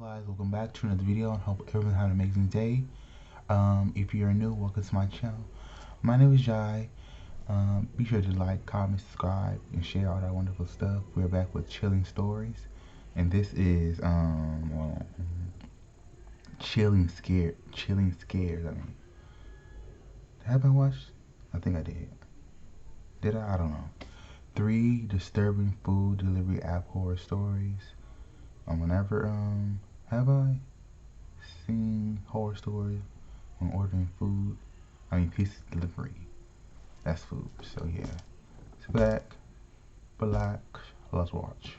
Guys, welcome back to another video and hope everyone's having an amazing day. If you're new, welcome to my channel. My name is Jai. Be sure to like, comment, subscribe, and share all that wonderful stuff. We're back with Chilling Stories, and this is Chilling Scares. Have I watched? I think I did. Did I? I don't know. 3 disturbing food delivery app horror stories. Have I seen horror stories when ordering food? Pizza delivery. That's food. So yeah. Sit back, relax, let's watch.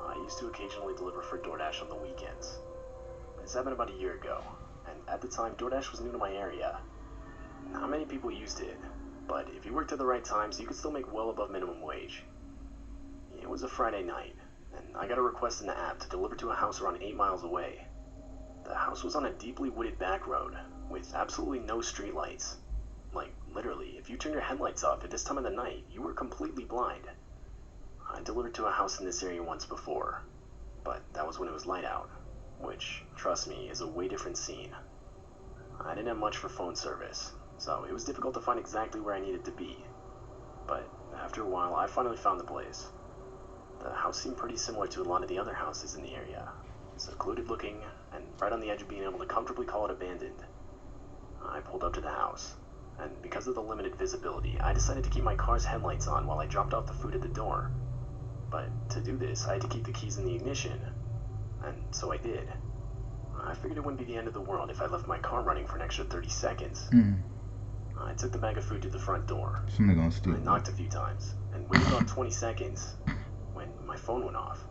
I used to occasionally deliver for DoorDash on the weekends. This happened about a year ago, and at the time DoorDash was new to my area. Not many people used it, but if you worked at the right times, you could still make well above minimum wage. It was a Friday night, and I got a request in the app to deliver to a house around 8 miles away. The house was on a deeply wooded back road, with absolutely no streetlights. Like, literally, if you turned your headlights off at this time of the night, you were completely blind. I delivered to a house in this area once before, but that was when it was light out, which, trust me, is a way different scene. I didn't have much for phone service, so it was difficult to find exactly where I needed to be. But after a while, I finally found the place. The house seemed pretty similar to a lot of the other houses in the area, secluded looking, and right on the edge of being able to comfortably call it abandoned. I pulled up to the house, and because of the limited visibility, I decided to keep my car's headlights on while I dropped off the food at the door. But to do this, I had to keep the keys in the ignition, and so I did. I figured it wouldn't be the end of the world if I left my car running for an extra 30 seconds. I took the bag of food to the front door. Somebody gonna steal I knocked a few times, and waited about 20 seconds when my phone went off.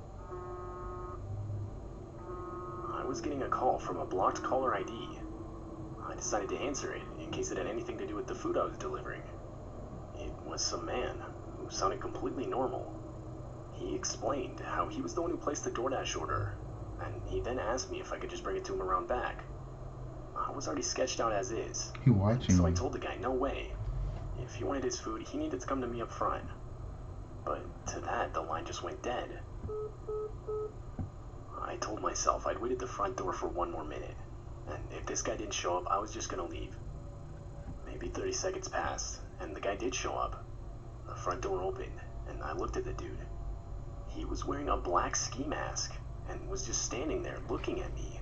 I was getting a call from a blocked caller ID. I decided to answer it in case it had anything to do with the food I was delivering. It was some man who sounded completely normal. He explained how he was the one who placed the DoorDash order, and he then asked me if I could just bring it to him around back. I was already sketched out as is, He watching so I you. told the guy no way. If he wanted his food, he needed to come to me up front. But to that, the line just went dead. I told myself I'd wait at the front door for 1 more minute, and if this guy didn't show up, I was just gonna leave. Maybe 30 seconds passed, and the guy did show up. The front door opened, and I looked at the dude. He was wearing a black ski mask, and was just standing there looking at me.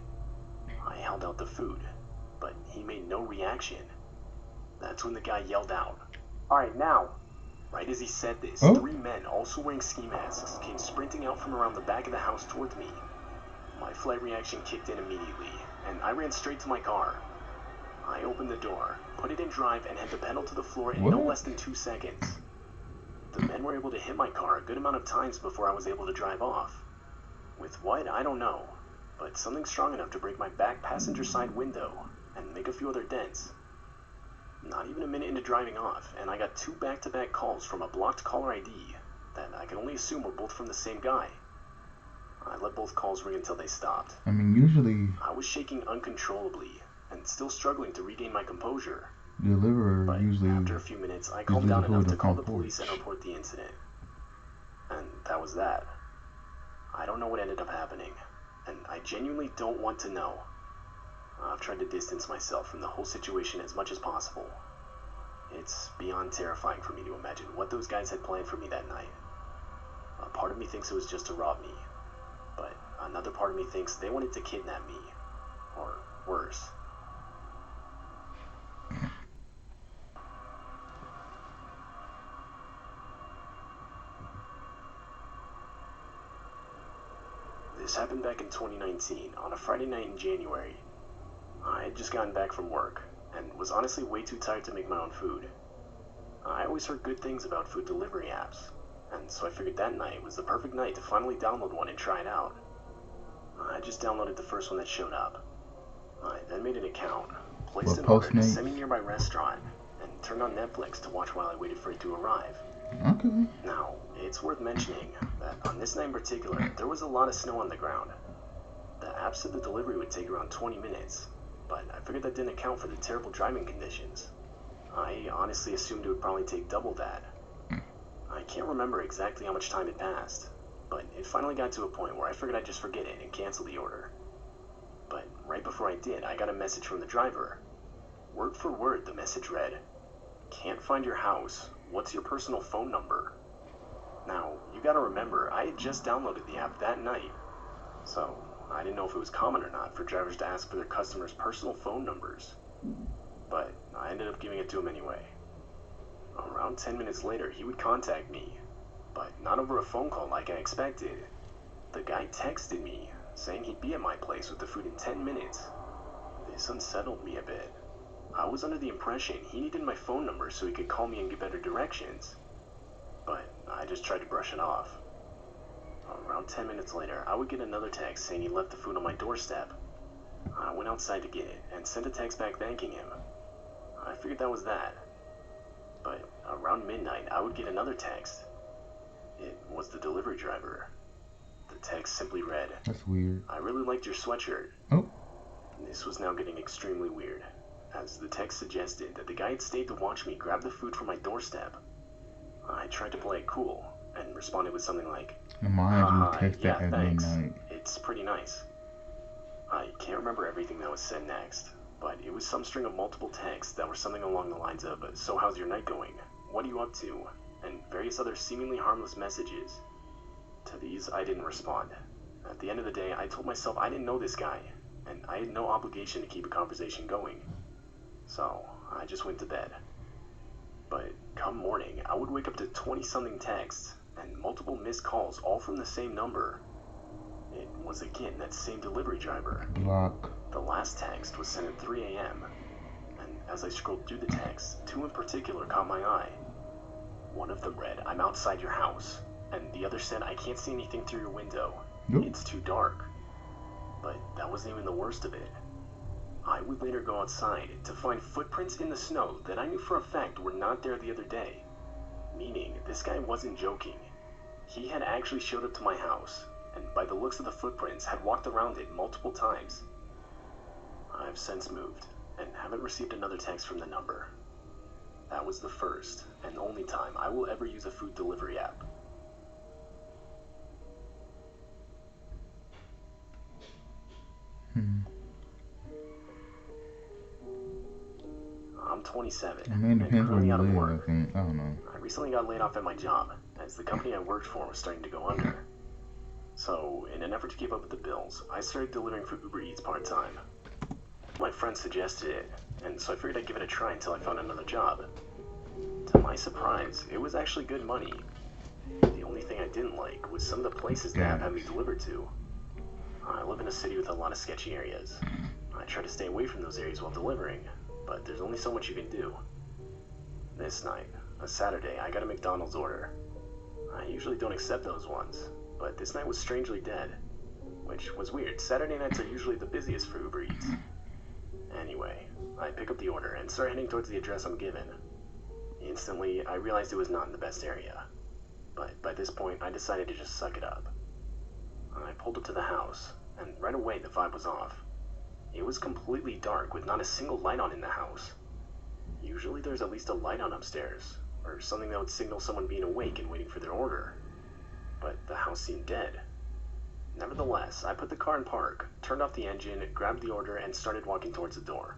I held out the food, but he made no reaction. That's when the guy yelled out, "Alright, now!" Right as he said this, 3 men, also wearing ski masks, came sprinting out from around the back of the house towards me. My flight reaction kicked in immediately, and I ran straight to my car. I opened the door, put it in drive, and had the pedal to the floor in no less than 2 seconds. The men were able to hit my car a good amount of times before I was able to drive off. With what, I don't know, but something strong enough to break my back passenger side window and make a few other dents. Not even a minute into driving off, and I got 2 back-to-back calls from a blocked caller ID that I can only assume were both from the same guy. I let both calls ring until they stopped. Usually I was shaking uncontrollably and still struggling to regain my composure. deliverer But after a few minutes, I calmed down enough to call the police and report the incident. And that was that. I don't know what ended up happening, and I genuinely don't want to know. I've tried to distance myself from the whole situation as much as possible. It's beyond terrifying for me to imagine what those guys had planned for me that night. A part of me thinks it was just to rob me, but another part of me thinks they wanted to kidnap me, or worse. This happened back in 2019, on a Friday night in January. I had just gotten back from work, and was honestly way too tired to make my own food. I always heard good things about food delivery apps, and so I figured that night was the perfect night to finally download one and try it out. I just downloaded the first one that showed up. I then made an account, placed an order at a semi-nearby restaurant, and turned on Netflix to watch while I waited for it to arrive. Okay. Now, it's worth mentioning that on this night in particular, there was a lot of snow on the ground, The app said the delivery would take around 20 minutes, but I figured that didn't account for the terrible driving conditions. I honestly assumed it would probably take double that. I can't remember exactly how much time had passed, but it finally got to a point where I figured I'd just forget it and cancel the order. But right before I did, I got a message from the driver. Word for word, the message read, "Can't find your house. What's your personal phone number?" Now, you gotta remember, I had just downloaded the app that night, so I didn't know if it was common or not for drivers to ask for their customers' personal phone numbers. But I ended up giving it to him anyway. Around 10 minutes later, he would contact me, but not over a phone call like I expected. The guy texted me, saying he'd be at my place with the food in 10 minutes. This unsettled me a bit. I was under the impression he needed my phone number so he could call me and give better directions, but I just tried to brush it off. Around 10 minutes later, I would get another text saying he left the food on my doorstep. I went outside to get it and sent a text back thanking him. I figured that was that. But around midnight, I would get another text. It was the delivery driver. The text simply read, That's weird. "I really liked your sweatshirt." Oh. This was now getting extremely weird, as the text suggested that the guy had stayed to watch me grab the food from my doorstep. I tried to play it cool, and responded with something like, Mind you, text yeah, that at thanks. midnight. It's pretty nice. I can't remember everything that was said next, but it was some string of multiple texts that were something along the lines of, "So how's your night going? What are you up to?" and various other seemingly harmless messages. To these, I didn't respond. At the end of the day, I told myself I didn't know this guy, and I had no obligation to keep a conversation going. So, I just went to bed. But come morning, I would wake up to 20-something texts, and multiple missed calls, all from the same number. It was again that same delivery driver. Block. The last text was sent at 3 a.m., and as I scrolled through the texts, two in particular caught my eye. One of them read, "I'm outside your house," and the other said, "I can't see anything through your window. Nope. It's too dark." But that wasn't even the worst of it. I would later go outside to find footprints in the snow that I knew for a fact were not there the other day. Meaning, this guy wasn't joking. He had actually showed up to my house, and by the looks of the footprints, had walked around it multiple times. I've since moved, and haven't received another text from the number. That was the first, and only time I will ever use a food delivery app. I'm 27, I mean, it and depends where currently you out of live, work. I think. I don't know. I recently got laid off at my job, as the company I worked for was starting to go under. So, in an effort to keep up with the bills, I started delivering for Uber Eats part-time. My friend suggested it, and so I figured I'd give it a try until I found another job. To my surprise, it was actually good money. The only thing I didn't like was some of the places the app had me delivered to. I live in a city with a lot of sketchy areas. I try to stay away from those areas while delivering, but there's only so much you can do. This night, a Saturday, I got a McDonald's order. I usually don't accept those ones, but this night was strangely dead, which was weird. Saturday nights are usually the busiest for Uber Eats. Anyway, I pick up the order and start heading towards the address I'm given. Instantly, I realized it was not in the best area, but by this point, I decided to just suck it up. I pulled up to the house, and right away the vibe was off. It was completely dark with not a single light on in the house. Usually there's at least a light on upstairs, or something that would signal someone being awake and waiting for their order. But the house seemed dead. Nevertheless, I put the car in park, turned off the engine, grabbed the order, and started walking towards the door.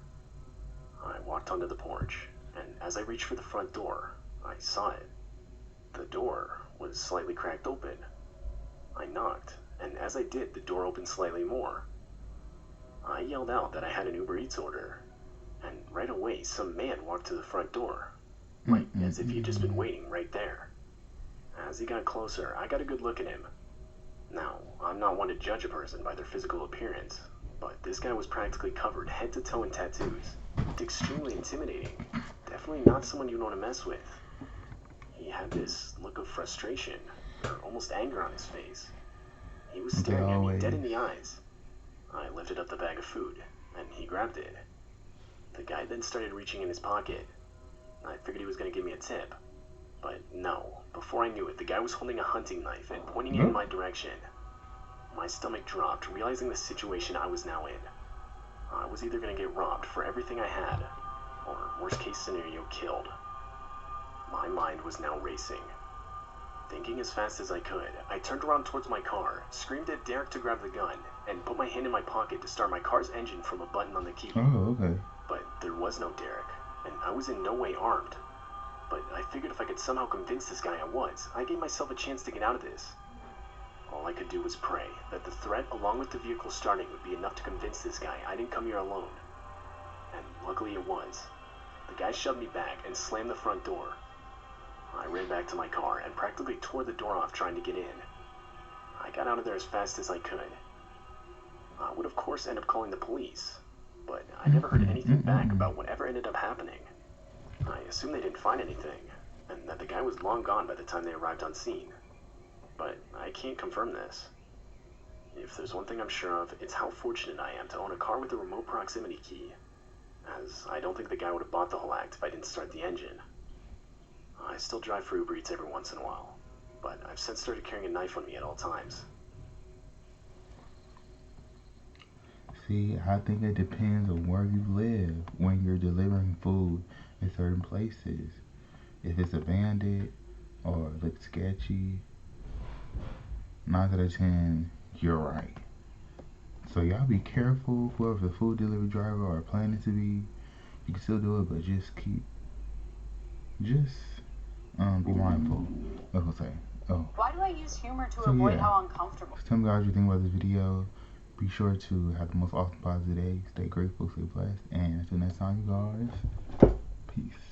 I walked onto the porch, and as I reached for the front door, I saw it. The door was slightly cracked open. I knocked, and as I did, the door opened slightly more. I yelled out that I had an Uber Eats order, and right away some man walked to the front door, like as if he'd just been waiting right there. As he got closer, I got a good look at him. Now, I'm not one to judge a person by their physical appearance, but this guy was practically covered head to toe in tattoos. It's extremely intimidating. Definitely not someone you'd want to mess with. He had this look of frustration, or almost anger on his face. He was staring at me dead in the eyes. I lifted up the bag of food, and he grabbed it. The guy then started reaching in his pocket. I figured he was going to give me a tip. But no, before I knew it, the guy was holding a hunting knife and pointing it in my direction. My stomach dropped, realizing the situation I was now in. I was either going to get robbed for everything I had, or worst case scenario, killed. My mind was now racing. Thinking as fast as I could, I turned around towards my car, screamed at Derek to grab the gun, and put my hand in my pocket to start my car's engine from a button on the key. Oh, okay. But there was no Derek, and I was in no way armed. But I figured if I could somehow convince this guy I was, I gave myself a chance to get out of this. All I could do was pray that the threat along with the vehicle starting would be enough to convince this guy I didn't come here alone. And luckily it was. The guy shoved me back and slammed the front door. I ran back to my car and practically tore the door off trying to get in. I got out of there as fast as I could. I would of course end up calling the police, but I never heard anything back about whatever ended up happening. I assumed they didn't find anything, and that the guy was long gone by the time they arrived on scene. But I can't confirm this. If there's one thing I'm sure of, it's how fortunate I am to own a car with a remote proximity key, as I don't think the guy would have bought the whole act if I didn't start the engine. I still drive for Uber Eats every once in a while, but I've since started carrying a knife on me at all times. See, I think it depends on where you live when you're delivering food in certain places. If it's abandoned or it looks sketchy, 9 out of 10, you're right. So y'all be careful, whoever the food delivery driver or planning to be. You can still do it, but just be mindful. Like I say. Oh. Why do I use humor to avoid how uncomfortable? Tell me guys what you think about this video. Be sure to have the most awesome positive day. Stay grateful, stay blessed, and until next time, you guys. Peace.